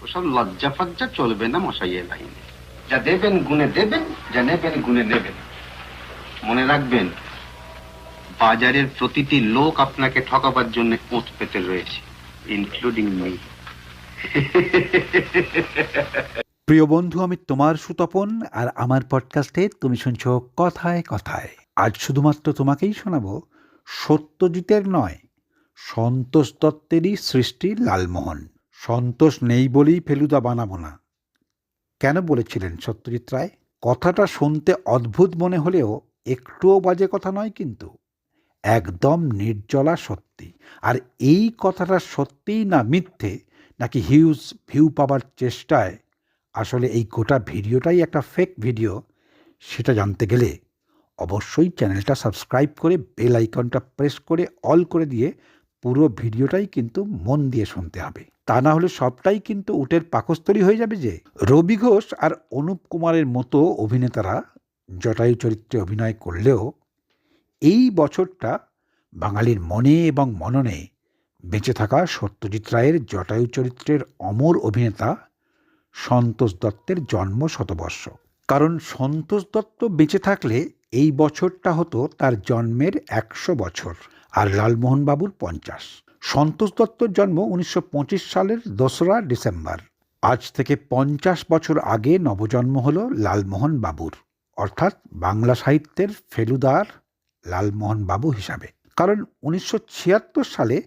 ওসব লজ্জা ফজ্জা চলবে না মশাইয়ের লাইনে। যা দেবেন গুনে দেবেন, যা নেবেন গুনে নেবেন। মনে রাখবেন, বাজারের প্রতিটি লোক আপনাকে ঠকাবার জন্য ওঁত পেতে রয়েছে, ইনক্লুডিং মি। প্রিয় বন্ধু, আমি তোমার সুতপন, আর আমার পডকাস্টে তুমি শুনছো কথায় কথায়। আজ শুধুমাত্র তোমাকেই শোনাবো সত্যজিতের নয়, সন্তোষ দত্তেরই সৃষ্টি লালমোহন। সন্তোষ নেই বলেই ফেলুদা বানাবো না কেন বলেছিলেন সত্যজিৎ রায়? কথাটা শুনতে অদ্ভুত মনে হলেও একটুও বাজে কথা নয় কিন্তু, একদম নির্জলা সত্যি। আর এই কথাটা সত্যিই না মিথ্যে, নাকি হিউজ ভিউ পাবার চেষ্টায় আসলে এই গোটা ভিডিওটাই একটা ফেক ভিডিও, সেটা জানতে গেলে অবশ্যই চ্যানেলটা সাবস্ক্রাইব করে বেল আইকনটা প্রেস করে অল করে দিয়ে পুরো ভিডিওটাই কিন্তু মন দিয়ে শুনতে হবে। তা না হলে সবটাই কিন্তু উটের পাকস্থলী হয়ে যাবে। যে রবি ঘোষ আর অনুপ কুমারের মতো অভিনেতারা জটায়ু চরিত্রে অভিনয় করলেও এই বছরটা বাঙালির মনে এবং মননে বেঁচে থাকা সত্যজিৎ রায়ের জটায়ু চরিত্রের অমর অভিনেতা সন্তোষ দত্তের জন্ম শতবর্ষ। কারণ সন্তোষ দত্ত বেঁচে থাকলে এই বছরটা হতো তার জন্মের 100 বছর, আর লালমোহন বাবুর 50। সন্তোষ দত্তর জন্ম 1925 সালের 2রা ডিসেম্বর। আজ থেকে 50 বছর আগে নবজন্ম হলো লালমোহন বাবুর, অর্থাৎ বাংলা সাহিত্যের ফেলুদার লালমোহন বাবু হিসাবে। কারণ 1976 সালে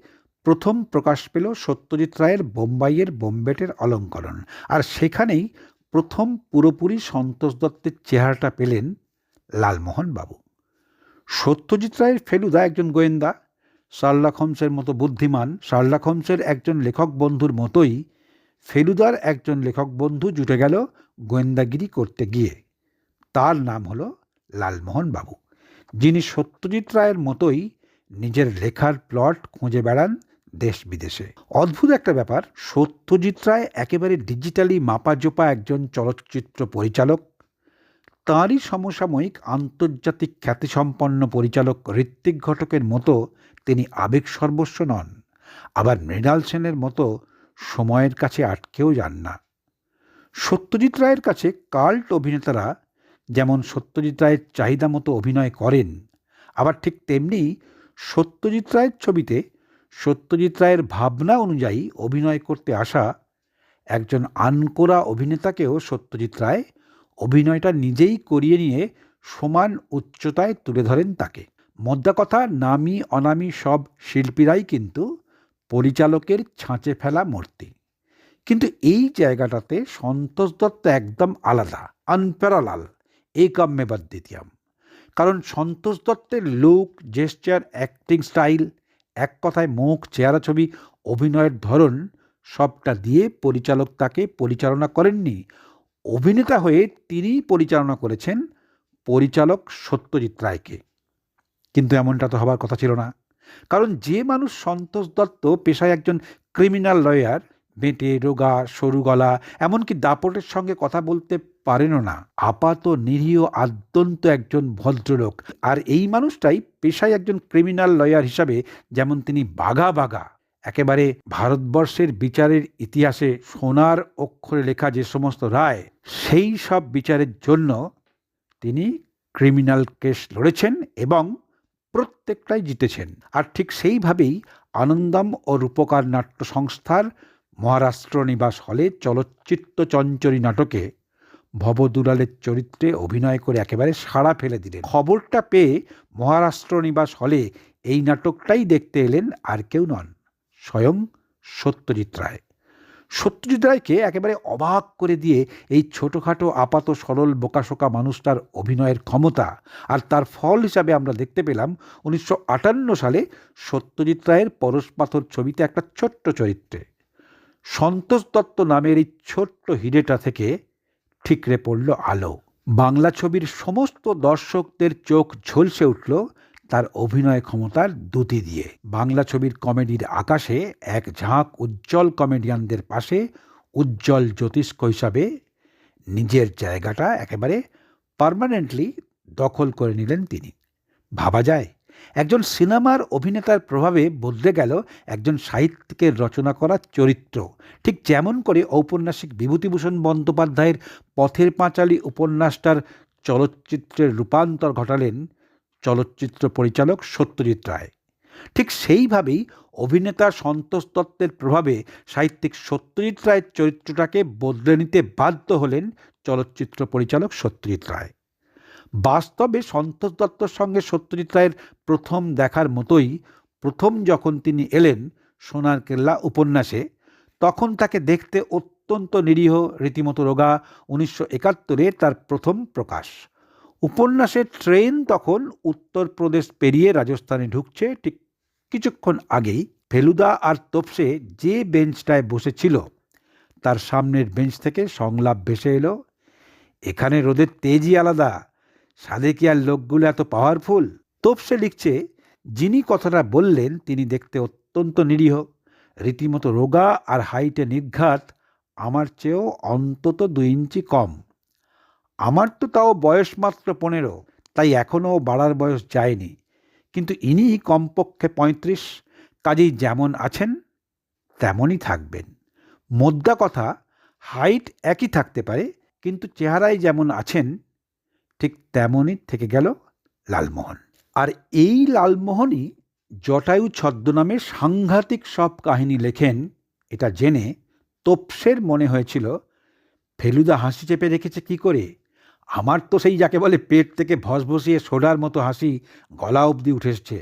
প্রথম প্রকাশ পেল সত্যজিৎ রায়ের বোম্বাইয়ের বোম্বেটের অলঙ্করণ, আর সেখানেই প্রথম পুরোপুরি সন্তোষ দত্তের চেহারাটা পেলেন লালমোহন বাবু। সত্যজিৎ রায়ের ফেলুদা একজন গোয়েন্দা, শার্লক হোমসের মতো বুদ্ধিমান। শার্লক হোমসের একজন লেখক বন্ধুর মতোই ফেলুদার একজন লেখক বন্ধু জুটে গেল গোয়েন্দাগিরি করতে গিয়ে। তার নাম হলো লালমোহন বাবু, যিনি সত্যজিৎ রায়ের মতোই নিজের লেখার প্লট খুঁজে বেড়ান দেশ বিদেশে। অদ্ভুত একটা ব্যাপার, সত্যজিৎ রায় একেবারে ডিজিটালি মাপাজোপা একজন চলচ্চিত্র পরিচালক। তাঁরই সমসাময়িক আন্তর্জাতিক খ্যাতিসম্পন্ন পরিচালক ঋত্বিক ঘটকের মতো তিনি আবেগ সর্বস্ব নন, আবার মৃণাল সেনের মতো সময়ের কাছে আটকেও যান না। সত্যজিৎ রায়ের কাছে কাল্ট অভিনেতারা যেমন সত্যজিৎ রায়ের চাহিদা মতো অভিনয় করেন, আবার ঠিক তেমনি সত্যজিৎ রায়ের ছবিতে সত্যজিৎ রায়ের ভাবনা অনুযায়ী অভিনয় করতে আসা একজন আনকোরা অভিনেতাকেও সত্যজিৎ রায় অভিনয়টা নিজেই করিয়ে নিয়ে সমান উচ্চতায় তুলে ধরেন তাকে। মোদ্দা কথা, নামি অনামি সব শিল্পীরাই কিন্তু পরিচালকের ছাঁচে ফেলা মূর্তি। কিন্তু এই জায়গাটাতে সন্তোষ দত্ত একদম আলাদা, আনপ্যারালাল, একম মেবা দ্বিতীয়ম। কারণ সন্তোষ দত্তের লুক, জেস্চার, অ্যাক্টিং স্টাইল, এক কথায় মুখ, চেহারা, ছবি, অভিনয়ের ধরন, সবটা দিয়ে পরিচালক তাকে পরিচালনা করেননি, অভিনেতা হয়ে তিনিই পরিচালনা করেছেন পরিচালক সত্যজিৎ রায়কে। কিন্তু এমনটা তো হবার কথা ছিল না। কারণ যে মানুষ সন্তোষ দত্ত পেশায় একজন ক্রিমিনাল লয়ার, বেঁটে, রোগা, সরু গলা, এমনকি দাপটের সঙ্গে কথা বলতে পারেনও না, আপাত নিরীহ আদ্যন্ত একজন ভদ্রলোক। আর এই মানুষটাই পেশায় একজন ক্রিমিনাল লয়ার হিসাবে যেমন তিনি বাঘা বাঘা, একেবারে ভারতবর্ষের বিচারের ইতিহাসে সোনার অক্ষরে লেখা যে সমস্ত রায়, সেই সব বিচারের জন্য তিনি ক্রিমিনাল কেস লড়েছেন এবং প্রত্যেকটাই জিতেছেন। আর ঠিক সেইভাবেই আনন্দম ও রূপকার নাট্য সংস্থার মহারাষ্ট্র নিবাস হলে চলচ্চিত্র চঞ্চরী নাটকে ভবদুলালের চরিত্রে অভিনয় করে একেবারে সাড়া ফেলে দিলেন। খবরটা পেয়ে মহারাষ্ট্র নিবাস হলে এই নাটকটাই দেখতে এলেন আর কেউ নন, স্বয়ং সত্যজিৎ রায়। সত্যজিৎ রায়কে একেবারে অবাক করে দিয়ে এই ছোটোখাটো আপাত সরল বোকাশোকা মানুষটার অভিনয়ের ক্ষমতা, আর তার ফল হিসাবে আমরা দেখতে পেলাম 1958 সালে সত্যজিৎ রায়ের পরশ পাথর ছবিতে একটা ছোট্ট চরিত্রে সন্তোষ দত্ত নামের এই ছোট্ট হিরেটা থেকে ঠিকরে পড়ল আলো। বাংলা ছবির সমস্ত দর্শকদের চোখ ঝলসে উঠল তার অভিনয় ক্ষমতার দ্যুতি দিয়ে। বাংলা ছবির কমেডির আকাশে এক ঝাঁক উজ্জ্বল কমেডিয়ানদের পাশে উজ্জ্বল জ্যোতিষ্ক হিসাবে নিজের জায়গাটা একেবারে পার্মানেন্টলি দখল করে নিলেন তিনি। ভাবা যায় একজন সিনেমার অভিনেতার প্রভাবে বদলে গেল একজন সাহিত্যিকের রচনা করা চরিত্র। ঠিক যেমন করে ঔপন্যাসিক বিভূতিভূষণ বন্দ্যোপাধ্যায়ের পথের পাঁচালী উপন্যাসটার চলচ্চিত্রের রূপান্তর ঘটালেন চলচ্চিত্র পরিচালক সত্যজিৎ রায়, ঠিক সেইভাবেই অভিনেতা সন্তোষ দত্তের প্রভাবে সাহিত্যিক সত্যজিৎ রায়ের চরিত্রটাকে বদলে নিতে বাধ্য হলেন চলচ্চিত্র পরিচালক সত্যজিৎ রায়। বাস্তবে সন্তোষ দত্তর সঙ্গে সত্যজিৎ রায়ের প্রথম দেখার মতোই প্রথম যখন তিনি এলেন সোনার কেল্লা উপন্যাসে, তখন তাকে দেখতে অত্যন্ত নিরীহ, রীতিমতো রোগা। 1971 তার প্রথম প্রকাশ। উপন্যাসের ট্রেন তখন উত্তরপ্রদেশ পেরিয়ে রাজস্থানে ঢুকছে। ঠিক কিছুক্ষণ আগেই ফেলুদা আর তোপসে যে বেঞ্চটায় বসেছিল তার সামনের বেঞ্চ থেকে সংলাপ ভেসে এলো, এখানে রোদের তেজই আলাদা, সাদে কি আর লোকগুলো এত পাওয়ারফুল। তোপসে লিখছে, যিনি কথাটা বললেন তিনি দেখতে অত্যন্ত নিরীহ, রীতিমতো রোগা আর হাইটে নির্ঘাত, আমার চেয়েও অন্তত 2 ইঞ্চি কম। আমার তো তাও বয়স মাত্র 15, তাই এখনও বাড়ার বয়স যায়নি, কিন্তু ইনি কমপক্ষে 35, কাজেই যেমন আছেন তেমনই থাকবেন। মোদ্দা কথা, হাইট একই থাকতে পারে, কিন্তু চেহারায় যেমন আছেন ঠিক তেমনই থেকে গেল লালমোহন। আর এই লালমোহনই জটায়ু ছদ্মনামে সাংঘাতিক সব কাহিনী লেখেন। এটা জেনে তোপসের মনে হয়েছিল, ফেলুদা হাসি চেপে রেখেছে কি করে? আমার তো সেই যাকে বলে পেট থেকে ভসভসিয়ে সোডার মতো হাসি গলা অবধি উঠে এসছে।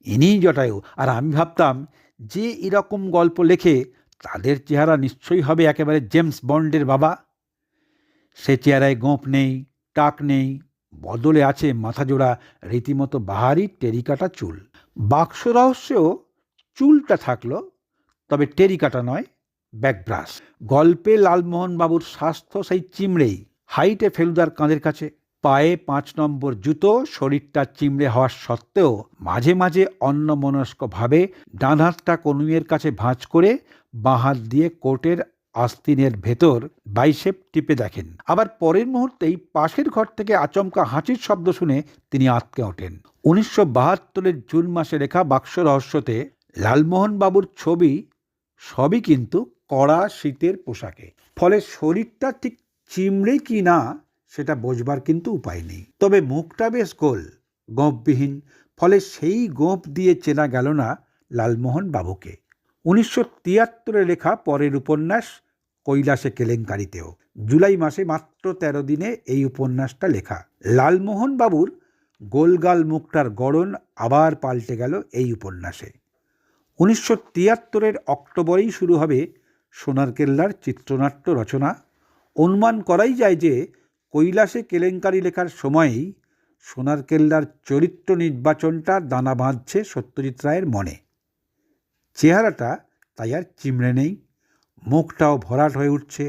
ইনিই জটায়ু। আর আমি ভাবতাম যে এরকম গল্প লেখে তাদের চেহারা নিশ্চয়ই হবে একেবারে জেমস বন্ডের বাবা। সে চেহারায় গোঁফ নেই, টাক নেই, বদলে আছে মাথাজোড়া রীতিমতো বাহারি টেরিকাটা চুল। বাক্স রহস্যেও চুলটা থাকলো, তবে টেরিকাটা নয়, ব্যাকব্রাশ। গল্পে লালমোহন বাবুর স্বাস্থ্য সেই চিমড়েই, হাইটে ফেলুদার কাঁধের কাছে, পায়ে 5 নম্বর জুতো, শরীরটা চিমড়ে হওয়ার সত্ত্বেও মাঝে মাঝে অন্যমনস্কভাবে ডান হাতটা কনুইয়ের কাছে ভাঁজ করে বাঁ হাত দিয়ে কোটের আস্তিনের ভেতর বাইসেপ টিপে দেখেন। আবার পরের মুহূর্তেই পাশের ঘর থেকে আচমকা হাঁচির শব্দ শুনে তিনি আঁতকে ওঠেন। 1972 জুন মাসে লেখা বাক্স রহস্যতে লালমোহন বাবুর ছবি সবই কিন্তু কড়া শীতের পোশাকে, ফলে শরীরটা ঠিক চিমড়ে কি না সেটা বোঝবার কিন্তু উপায় নেই। তবে মুখটা বেশ গোল, গোঁফবিহীন, ফলে সেই গোঁফ দিয়ে চেনা গেল না লালমোহন বাবুকে। 1973 লেখা পরের উপন্যাস কৈলাসে কেলেঙ্কারিতেও জুলাই মাসে মাত্র 13 দিনে এই উপন্যাসটা লেখা। লালমোহন বাবুর গোলগাল মুখটার গড়ন আবার পাল্টে গেল এই উপন্যাসে। 1973 অক্টোবরেই শুরু হবে সোনার কেল্লার চিত্রনাট্য রচনা। অনুমান করাই যায় যে কৈলাসে কেলেঙ্কারি লেখার সময়েই সোনার কেল্লার চরিত্র নির্বাচনটা দানা বাঁধছে সত্যজিৎ রায়ের মনে। চেহারাটা তাই আর চিমড়ে নেই, মুখটাও ভরাট হয়ে উঠছে,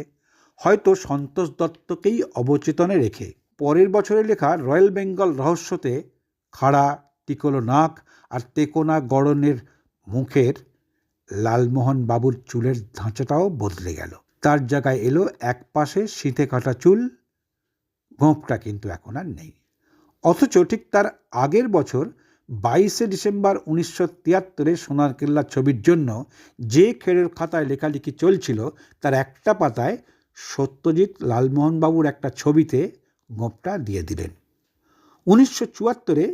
হয়তো সন্তোষ দত্তকেই অবচেতনে রেখে। পরের বছরে লেখা রয়্যাল বেঙ্গল রহস্যতে খাড়া টিকলো নাক আর তেকোনা গড়নের মুখের লালমোহন বাবুর চুলের ধাঁচাটাও বদলে গেল। তার জায়গায় এলো এক পাশে শীতে কাটা চুল, গোঁফটা কিন্তু এখন আর নেই। অথচ ঠিক তার আগের বছর 22শে ডিসেম্বর 1973 সোনার কেল্লা ছবির জন্য যে খেরের খাতায় লেখালেখি চলছিল তার একটা পাতায় সত্যজিৎ লালমোহন বাবুর একটা ছবিতে গোঁফটা দিয়ে দিলেন। 1974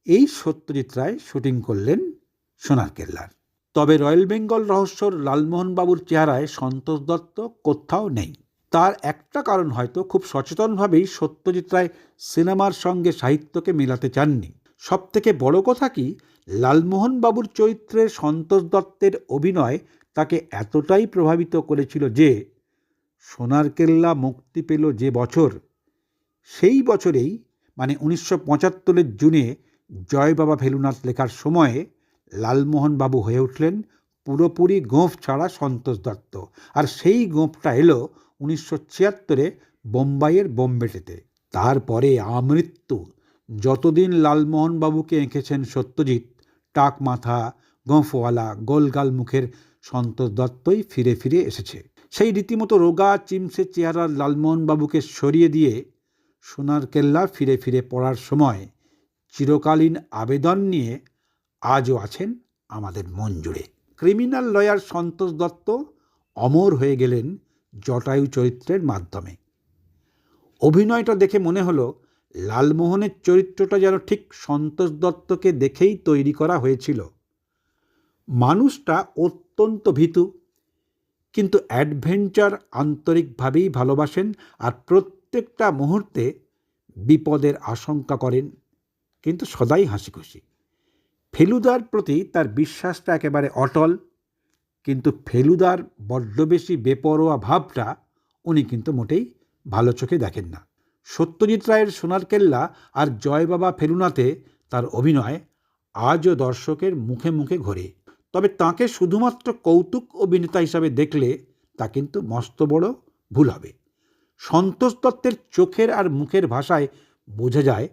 এই সত্যজিৎ রায় শুটিং করলেন সোনার কেল্লার। তবে রয়্যাল বেঙ্গল রহস্যর লালমোহন বাবুর চেহারায় সন্তোষ দত্ত কোথাও নেই। তার একটা কারণ হয়তো খুব সচেতনভাবেই সত্যজিৎ রায় সিনেমার সঙ্গে সাহিত্যকে মেলাতে চাননি। সবথেকে বড় কথা কি, লালমোহন বাবুর চরিত্রে সন্তোষ দত্তের অভিনয় তাকে এতটাই প্রভাবিত করেছিল যে সোনার কেল্লা মুক্তি পেল যে বছর, সেই বছরেই মানে 1975 জুনে জয় বাবা ভেলুনাথ লেখার সময়ে লালমোহন বাবু হয়ে উঠলেন পুরোপুরি গোঁফ ছাড়া সন্তোষ দত্ত। আর সেই গোঁফটা এলো 1976 বোম্বাইয়ের বোম্বেটেতে। তারপরে আমৃত্যু যতদিন লালমোহন বাবুকে এঁকেছেন সত্যজিৎ, টাক মাথা, গোঁফওয়ালা, গোলগাল মুখের সন্তোষ দত্তই ফিরে ফিরে এসেছে। সেই রীতিমতো রোগা চিমসে চেহারার লালমোহন বাবুকে সরিয়ে দিয়ে সোনার কেল্লা ফিরে ফিরে পড়ার সময় চিরকালীন আবেদন নিয়ে আজও আছেন আমাদের মন জুড়ে। ক্রিমিনাল লয়ার সন্তোষ দত্ত অমর হয়ে গেলেন জটায়ু চরিত্রের মাধ্যমে। অভিনয়টা দেখে মনে হলো লালমোহনের চরিত্রটা যেন ঠিক সন্তোষ দত্তকে দেখেই তৈরি করা হয়েছিল। মানুষটা অত্যন্ত ভীতু, কিন্তু অ্যাডভেঞ্চার আন্তরিকভাবেই ভালোবাসেন আর প্রত্যেকটা মুহূর্তে বিপদের আশঙ্কা করেন, কিন্তু সদাই হাসি খুশি। ফেলুদার প্রতি তার বিশ্বাসটা একেবারে অটল, কিন্তু ফেলুদার বড্ড বেশি বেপরোয়া ভাবটা উনি কিন্তু মোটেই ভালো চোখে দেখেন না। সত্যজিৎ রায়ের সোনার কেল্লা আর জয় বাবা ফেলুনাতে তার অভিনয় আজও দর্শকের মুখে মুখে ঘোরে। তবে তাকে শুধুমাত্র কৌতুক অভিনেতা হিসাবে দেখলে তা কিন্তু মস্ত বড় ভুল হবে। সন্তোষ দত্তের চোখের আর মুখের ভাষায় বোঝা যায়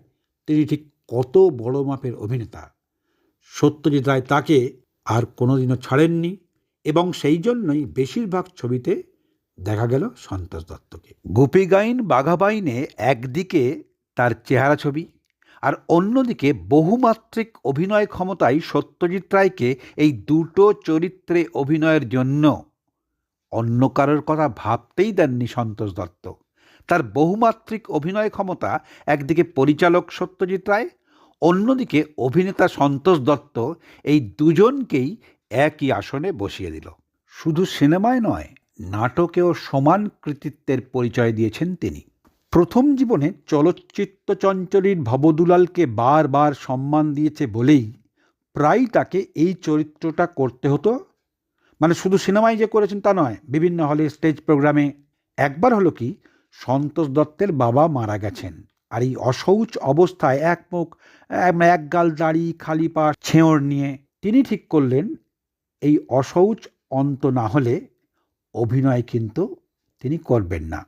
তিনি ঠিক কত বড় মাপের অভিনেতা। সত্যজিৎ রায় তাকে আর কোনোদিনও ছাড়েননি এবং সেই জন্যই বেশিরভাগ ছবিতে দেখা গেল সন্তোষ দত্তকে। গোপীগাইন বাঘাবাইনে একদিকে তার চেহারা ছবি আর অন্যদিকে বহুমাত্রিক অভিনয় ক্ষমতায় সত্যজিৎ রায়কে এই দুটো চরিত্রে অভিনয়ের জন্য অন্য কারোর কথা ভাবতেই দেননি সন্তোষ দত্ত। তার বহুমাত্রিক অভিনয় ক্ষমতা একদিকে পরিচালক সত্যজিৎ রায়, অন্যদিকে অভিনেতা সন্তোষ দত্ত, এই দুজনকেই একই আসনে বসিয়ে দিল। শুধু সিনেমায় নয়, নাটকেও সমান কৃতিত্বের পরিচয় দিয়েছেন তিনি। প্রথম জীবনে চলচ্চিত্র চঞ্চলীর ভবদুলালকে বারবার সম্মান দিয়েছে বলেই প্রায় তাকে এই চরিত্রটা করতে হতো। মানে শুধু সিনেমায় যে করেছেন তা নয়, বিভিন্ন হলে স্টেজ প্রোগ্রামে। একবার হলো কি, সন্তোষ দত্তের বাবা মারা গেছেন, আর এই অশৌচ অবস্থায় এক মুখ এক গাল দাড়ি খালি পা ছেঁড় নিয়ে তিনি ঠিক করলেন এই অশৌচ অন্ত না হলে অভিনয় কিন্তু তিনি করবেন না।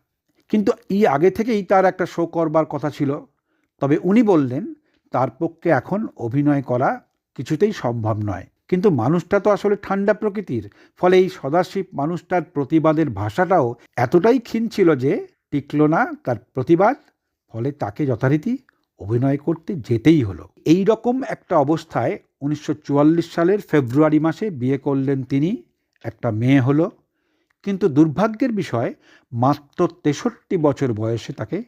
কিন্তু এই আগে থেকেই তার একটা শো করবার কথা ছিল, তবে উনি বললেন তার পক্ষে এখন অভিনয় করা কিছুতেই সম্ভব নয়। কিন্তু মানুষটা তো আসলে ঠান্ডা প্রকৃতির, ফলে এই সদাশিব মানুষটার প্রতিবাদের ভাষাটাও এতটাই ক্ষীণ ছিল যে টিকল না তার প্রতিবাদ, ফলে তাকে যথারীতি অভিনয় করতে যেতেই হলো। এই রকম একটা অবস্থায় 1944 সালের ফেব্রুয়ারি মাসে বিয়ে করলেন তিনি, একটা মেয়ে হলো। কিন্তু দুর্ভাগ্যের বিষয়, মাত্র 63 বছর বয়সে তাকে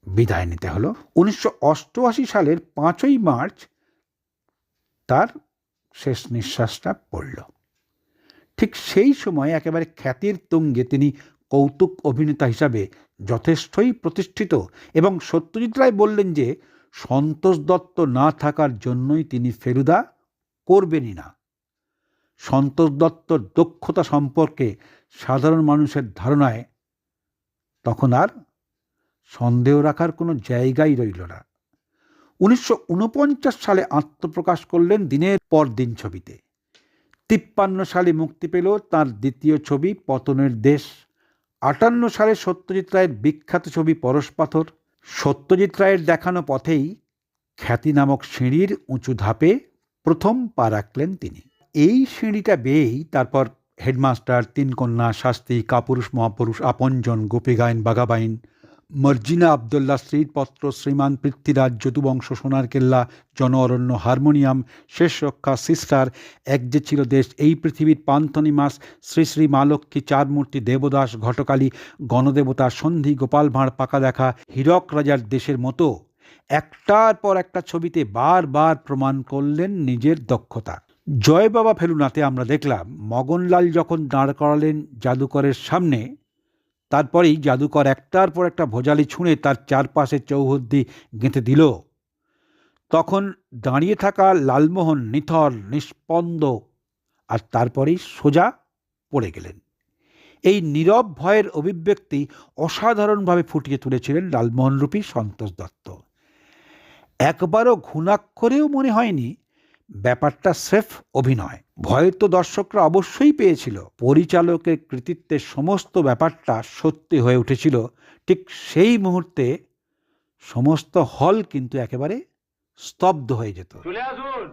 বিদায় নিতে হলো। 1988 সালের 5ই মার্চ তার শেষ নিঃশ্বাসটা পড়ল। ঠিক সেই সময় একেবারে খ্যাতির তুঙ্গে তিনি কৌতুক অভিনেতা হিসাবে যথেষ্টই প্রতিষ্ঠিত, এবং সত্যজিৎ রায় বললেন যে সন্তোষ দত্ত না থাকার জন্যই তিনি ফেলুদা করবেনই না। সন্তোষ দত্তর দক্ষতা সম্পর্কে সাধারণ মানুষের ধারণায় তখন আর সন্দেহ রাখার কোনো জায়গাই রইল না। 1949 সালে আত্মপ্রকাশ করলেন দিনের পর দিন ছবিতে। 53 সালে মুক্তি পেল তার দ্বিতীয় ছবি পতনের দেশ। 58 সালে সত্যজিৎ রায়ের বিখ্যাত ছবি পরশ পাথর। সত্যজিৎ রায়ের দেখানো পথেই খ্যাতি নামক সিঁড়ির উঁচু ধাপে প্রথম পা রাখলেন তিনি। এই সিঁড়িটা বেয়েই তারপর হেডমাস্টার, তিন কন্যা, শাস্তি, কাপুরুষ মহাপুরুষ, আপনজন, গোপীগাইন বাঘাবাইন, মর্জিনা আবদুল্লাহ, শ্রীপত্র, শ্রীমান পৃথ্বীরাজ, যদুবংশ, সোনার কেল্লা, জন অরণ্য, হারমোনিয়াম, শেষ রক্ষা, সিস্টার, এক যে ছিল দেশ, এই পৃথিবীর, পান্থনী মাস, শ্রী শ্রী মা লক্ষ্মী, চার মূর্তি, দেবদাস, ঘটকালী, গণদেবতা, সন্ধি, গোপাল ভাঁড়, পাকা দেখা, হীরক রাজার দেশের মতো একটার পর একটা ছবিতে বারবার প্রমাণ করলেন নিজের দক্ষতা। জয় বাবা ফেলুনাতে আমরা দেখলাম মগনলাল যখন দাঁড় করালেন জাদুকরের সামনে, তারপরেই জাদুকর একটার পর একটা ভোজালি ছুঁড়ে তার চারপাশে চৌহদ্দি গেঁথে দিল, তখন দাঁড়িয়ে থাকা লালমোহন নিথর নিস্পন্দ, আর তারপরেই সোজা পড়ে গেলেন। এই নীরব ভয়ের অভিব্যক্তি অসাধারণভাবে ফুটিয়ে তুলেছিলেন লালমোহনরূপী সন্তোষ দত্ত। একবারও ঘুণাক্ষরেও মনে হয়নি ব্যাপারটা স্রেফ অভিনয়। ভয় তো দর্শকরা অবশ্যই পেয়েছিল, পরিচালকের কৃতিত্বের সমস্ত ব্যাপারটা সত্যি হয়ে উঠেছিল। ঠিক সেই মুহূর্তে সমস্ত হল কিন্তু একেবারে স্তব্ধ হয়ে যেত। চলে আসুন।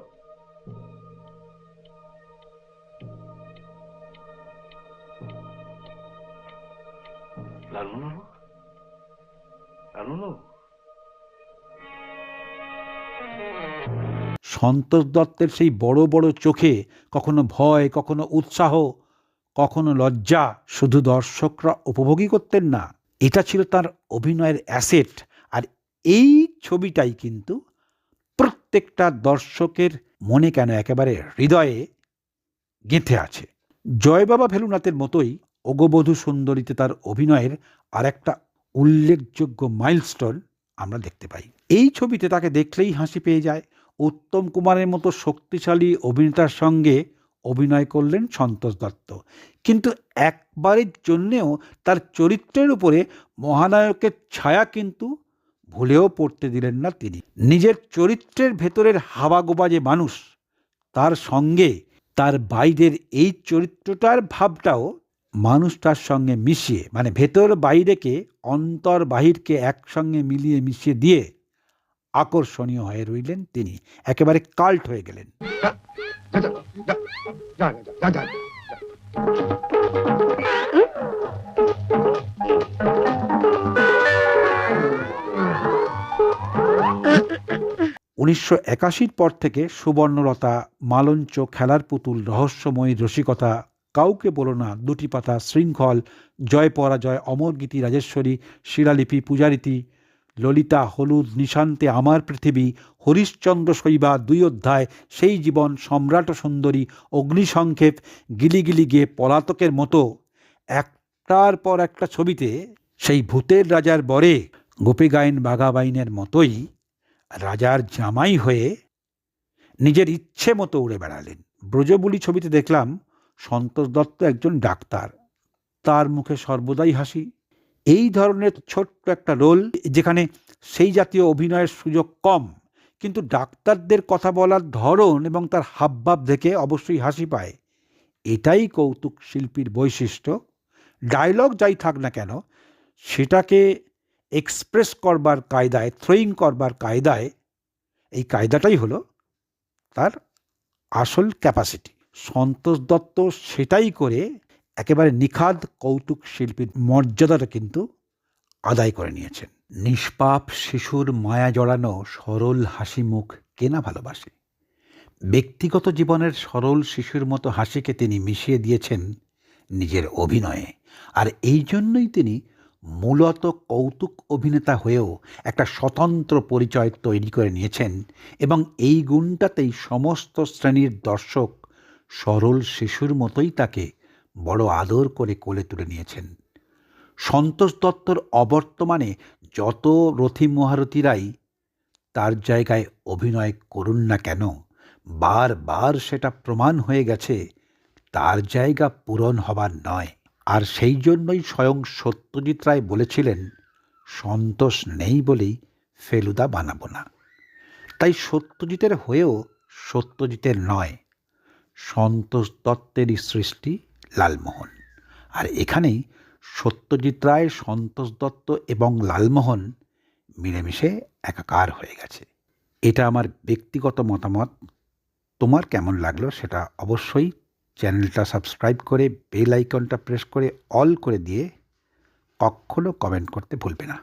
লালমোহন, লালমোহন, সন্তোষ দত্তের সেই বড় বড় চোখে কখনো ভয়, কখনো উৎসাহ, কখনো লজ্জা শুধু দর্শকরা উপভোগই করতেন না, এটা ছিল তার অভিনয়ের অ্যাসেট। আর এই ছবিটাই কিন্তু প্রত্যেকটা দর্শকের মনে কেন একেবারে হৃদয়ে গেঁথে আছে। জয়বাবা ভেলুনাথের মতোই অগবধূ সুন্দরীতে তার অভিনয়ের আর একটা উল্লেখযোগ্য মাইলস্টোন আমরা দেখতে পাই। এই ছবিতে তাকে দেখলেই হাসি পেয়ে যায়। উত্তম কুমারের মতো শক্তিশালী অভিনেতার সঙ্গে অভিনয় করলেন সন্তোষ দত্ত, কিন্তু একবারের জন্যেও তার চরিত্রের উপরে মহানায়কের ছায়া কিন্তু ভুলেও পড়তে দিলেন না তিনি। নিজের চরিত্রের ভেতরের হাবাগোবা যে মানুষ, তার সঙ্গে তার বাইরের এই চরিত্রটার ভাবটাও মানুষটার সঙ্গে মিশিয়ে, মানে ভেতর বাইরেকে, অন্তর বাহিরকে একসঙ্গে মিলিয়ে মিশিয়ে দিয়ে আকর্ষণীয় হয়ে রইলেন তিনি, একেবারে কাল্ট হয়ে গেলেন। যা, যা, যা, যা, যা। 1981 পর থেকে সুবর্ণলতা, মালঞ্চ, খেলার পুতুল, রহস্যময়ী রসিকতা, কাউকে বলো না, দুটি পাতা, শৃঙ্খল, জয় পরাজয়, অমরগীতি, রাজেশ্বরী, শিলালিপি, পূজারীতি, ললিতা, হলুদ, নিশান্তে, আমার পৃথিবী, হরিশ্চন্দ্র শৈবা, 2 অধ্যায়, সেই জীবন, সম্রাট ও সুন্দরী, অগ্নিসংক্ষেপ, গিলি গিলি গিয়ে, পলাতকের মতো একটার পর একটা ছবিতে সেই ভূতের রাজার বরে গোপী গায়েন বাঘাবাইনের মতোই রাজার জামাই হয়ে নিজের ইচ্ছে মতো উড়ে বেড়ালেন। ব্রজবুলি ছবিতে দেখলাম সন্তোষ দত্ত একজন ডাক্তার, তার মুখে সর্বদাই হাসি। এই ধরনের ছোট্ট একটা রোল, যেখানে সেই জাতীয় অভিনয়ের সুযোগ কম, কিন্তু ডাক্তারদের কথা বলার ধরন এবং তার হাবভাব দেখে অবশ্যই হাসি পায়। এটাই কৌতুক শিল্পীর বৈশিষ্ট্য। ডায়লগ যাই থাক না কেন, সেটাকে এক্সপ্রেস করবার কায়দায়, থ্রোয়িং করবার কায়দায়, এই কায়দাটাই হলো তার আসল ক্যাপাসিটি। সন্তোষ দত্ত সেটাই করে একেবারে নিখাদ কৌতুক শিল্পীর মর্যাদাটা কিন্তু আদায় করে নিয়েছেন। নিষ্পাপ শিশুর মায়া জড়ানো সরল হাসি মুখ কে না ভালোবাসে। ব্যক্তিগত জীবনের সরল শিশুর মতো হাসিকে তিনি মিশিয়ে দিয়েছেন নিজের অভিনয়ে। আর এই জন্যই তিনি মূলত কৌতুক অভিনেতা হয়েও একটা স্বতন্ত্র পরিচয় তৈরি করে নিয়েছেন, এবং এই গুণটাতেই সমস্ত শ্রেণীর দর্শক সরল শিশুর মতোই তাকে বড় আদর করে কোলে তুলে নিয়েছেন। সন্তোষ দত্তর অবর্তমানে যত রথী মহারথীরাই তার জায়গায় অভিনয় করুন না কেন, বারবার সেটা প্রমাণ হয়ে গেছে তার জায়গা পূরণ হবার নয়। আর সেই জন্যই স্বয়ং সত্যজিৎ রায় বলেছিলেন, সন্তোষ নেই বলেই ফেলুদা বানাবো না। তাই সত্যজিতের হয়েও সত্যজিতের নয়, সন্তোষ দত্তেরই সৃষ্টি লালমোহন। আর এখানেই সত্যজিৎ রায়, সন্তোষ দত্ত এবং লালমোহন মিলেমিশে একাকার হয়ে গেছে। এটা আমার ব্যক্তিগত মতামত। তোমার কেমন লাগলো সেটা অবশ্যই চ্যানেলটা সাবস্ক্রাইব করে বেল আইকনটা প্রেস করে অল করে দিয়ে কখনো কমেন্ট করতে ভুলবে না।